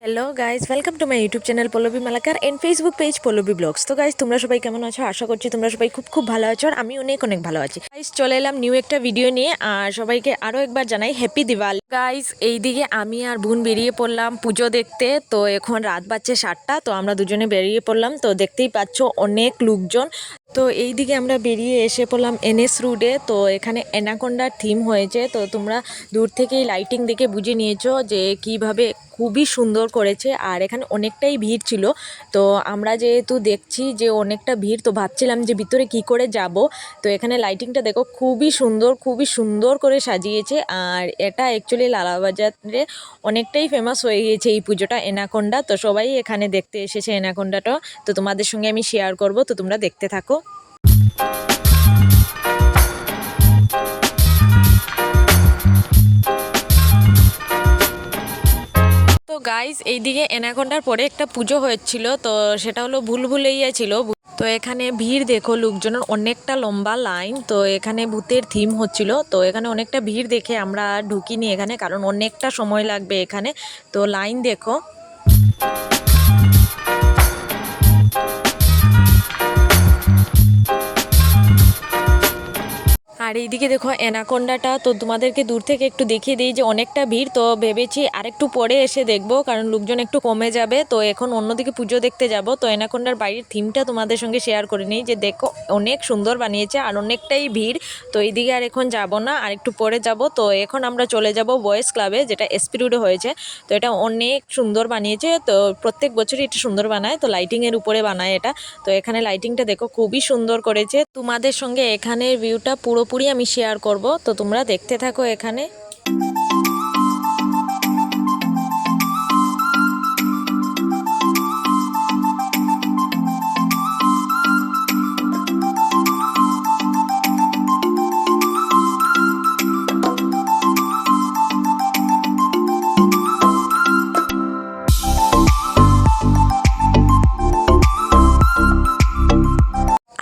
Hello guys, welcome to my YouTube channel Pallabi Malakar and Facebook page Pallabi blogs. তো guys, তোমরা সবাই কেমন আছো? আশা করছি তোমরা সবাই খুব ভালো আছো, আর আমি অনেক ভালো আছি। গাইজ, চলে এলাম নিউ একটা ভিডিও নিয়ে, আর সবাইকে আরও একবার জানাই হ্যাপি দিওয়ালি। গাইজ, এইদিকে আমি আর বোন বেরিয়ে পড়লাম পুজো দেখতে। তো এখন রাত বাজছে 7টা, তো আমরা দুজনে বেরিয়ে পড়লাম। তো দেখতেই পাচ্ছ অনেক লোকজন। তো এইদিকে আমরা বেরিয়ে এসে পড়লাম এনএস রোডে। তো এখানে অ্যানাকোন্ডার থিম হয়েছে। তো তোমরা দূর থেকেই লাইটিং দেখে বুঝে নিয়েছো যে কিভাবে খুবই সুন্দর করেছে। আর এখানে অনেকটাই ভিড় ছিল। তো আমরা যেহেতু দেখছি যে অনেকটা ভিড়, তো ভাবছিলাম যে ভিতরে কি করে যাব। তো এখানে লাইটিংটা দেখো, খুবই সুন্দর করে সাজিয়েছে। আর এটা অ্যাকচুয়ালি লালাবাজারে অনেকটাই ফেমাস হয়ে গিয়েছে এই পুজোটা, অ্যানাকোন্ডা। তো সবাই এখানে দেখতে এসেছে অ্যানাকোন্ডাটা। তো তোমাদের সঙ্গে আমি শেয়ার করব, তো তোমরা দেখতে থাকো। তো গাইজ, এইদিকে অ্যানাকোন্ডার পরে একটা পুজো হয়েছিল। তো সেটা হলো ভুলভুলাইয়া ছিল। তো এখানে ভিড় দেখো, লোকজনের অনেকটা লম্বা লাইন। তো এখানে ভূতের থিম হচ্ছিল। তো এখানে অনেকটা ভিড় দেখে আমরা ঢুকিনি এখানে, কারণ অনেকটা সময় লাগবে এখানে। তো লাইন দেখো। আর এইদিকে দেখো অ্যানাকোন্ডাটা। তো তোমাদেরকে দূর থেকে একটু দেখিয়ে দিই যে অনেকটা ভিড়। তো ভেবেছি আরেকটু পরে এসে দেখবো, কারণ লোকজন একটু কমে যাবে। তো এখন অন্যদিকে পুজো দেখতে যাব। তো অ্যানাকোন্ডার বাইরের থিমটা তোমাদের সঙ্গে শেয়ার করে নিই, যে দেখো অনেক সুন্দর বানিয়েছে আর অনেকটাই ভিড়। তো এইদিকে আর এখন যাব না, আর একটু পরে যাব। তো এখন আমরা চলে যাব বয়েজ ক্লাবে, যেটা এসপি রোডে হয়েছে। তো এটা অনেক সুন্দর বানিয়েছে। তো প্রত্যেক বছরই এটা সুন্দর বানায়। তো লাইটিংয়ের উপরে বানায় এটা। তো এখানে লাইটিংটা দেখো খুবই সুন্দর করেছে। তোমাদের সঙ্গে এখানের ভিউটা পুরোপুরি আমি শেয়ার করব। তো তোমরা দেখতে থাকো এখানে।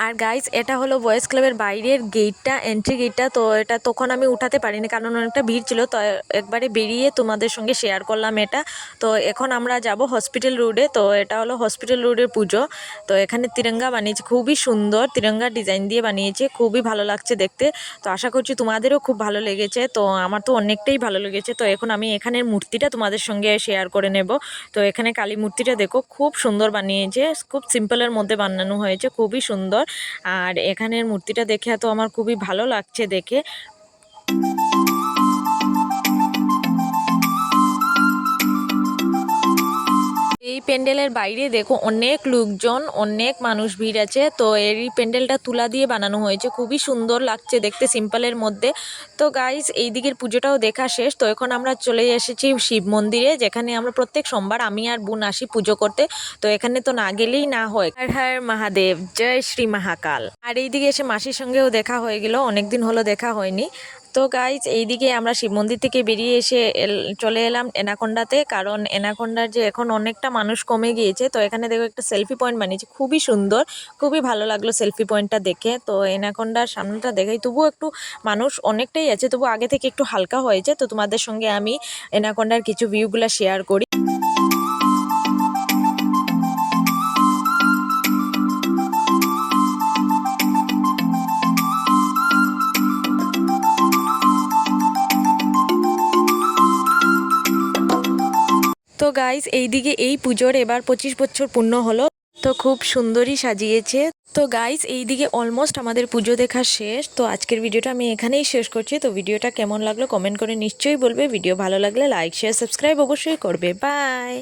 আর গাইজ, এটা হলো বয়েজ ক্লাবের বাইরের গেটটা, এন্ট্রি গেটটা। তো এটা তখন আমি উঠাতে পারিনি, কারণ অনেকটা ভিড় ছিল। তো একবারে বেরিয়ে তোমাদের সঙ্গে শেয়ার করলাম এটা। তো এখন আমরা যাব হসপিটাল রোডে। তো এটা হলো হসপিটাল রোডের পুজো। তো এখানে তিরঙ্গা বানিয়েছে, খুবই সুন্দর তিরঙ্গা ডিজাইন দিয়ে বানিয়েছে, খুবই ভালো লাগছে দেখতে। তো আশা করছি তোমাদেরও খুব ভালো লেগেছে। তো আমার তো অনেকটাই ভালো লেগেছে। তো এখন আমি এখানের মূর্তিটা তোমাদের সঙ্গে শেয়ার করে নেব। তো এখানে কালী মূর্তিটা দেখো, খুব সুন্দর বানিয়েছে, খুব সিম্পলের মধ্যে বানানো হয়েছে, খুবই সুন্দর। আর এখানের মূর্তিটা দেখে তো আমার খুবই ভালো লাগছে দেখে। এই প্যান্ডেলের বাইরে দেখো অনেক লোকজন, অনেক মানুষ ভিড় আছে। তো এই প্যান্ডেলটা তুলা দিয়ে বানানো হয়েছে, খুবই সুন্দর লাগছে দেখতে, সিম্পলের মধ্যে। তো গাইস, এই দিকের পুজোটাও দেখা শেষ। তো এখন আমরা চলে এসেছি শিব মন্দিরে, যেখানে আমরা প্রত্যেক সোমবার আমি আর বোন আসি পুজো করতে। তো এখানে তো না গেলেই না হয়। হর হর মহাদেব, জয় শ্রী মহাকাল। আর এইদিকে এসে মাসির সঙ্গেও দেখা হয়ে গেল, অনেকদিন হলো দেখা হয়নি। তো গাইজ, এইদিকে আমরা শিব মন্দির থেকে বেরিয়ে এসে চলে এলাম অ্যানাকোন্ডাতে, কারণ অ্যানাকোন্ডার যে এখন অনেকটা মানুষ কমে গিয়েছে। তো এখানে দেখো একটা সেলফি পয়েন্ট বানিয়েছে, খুবই সুন্দর, খুবই ভালো লাগলো সেলফি পয়েন্টটা দেখে। তো অ্যানাকোন্ডার সামনেটা দেখাই, তবুও একটু মানুষ অনেকটাই আছে, তবু আগে থেকে একটু হালকা হয়েছে। তো তোমাদের সঙ্গে আমি অ্যানাকোন্ডার কিছু ভিউগুলো শেয়ার করি। তো গাইজ, এইদিকে এই পুজোর এবার 25 বছর পূর্ণ হলো। তো খুব সুন্দরই সাজিয়েছে। তো গাইজ, এইদিকে অলমোস্ট আমাদের পুজো দেখা শেষ। তো আজকের ভিডিওটা আমি এখানেই শেষ করছি। তো ভিডিওটা কেমন লাগলো কমেন্ট করে নিশ্চয়ই বলবে। ভিডিও ভালো লাগলে লাইক শেয়ার সাবস্ক্রাইব অবশ্যই করবে। বাই।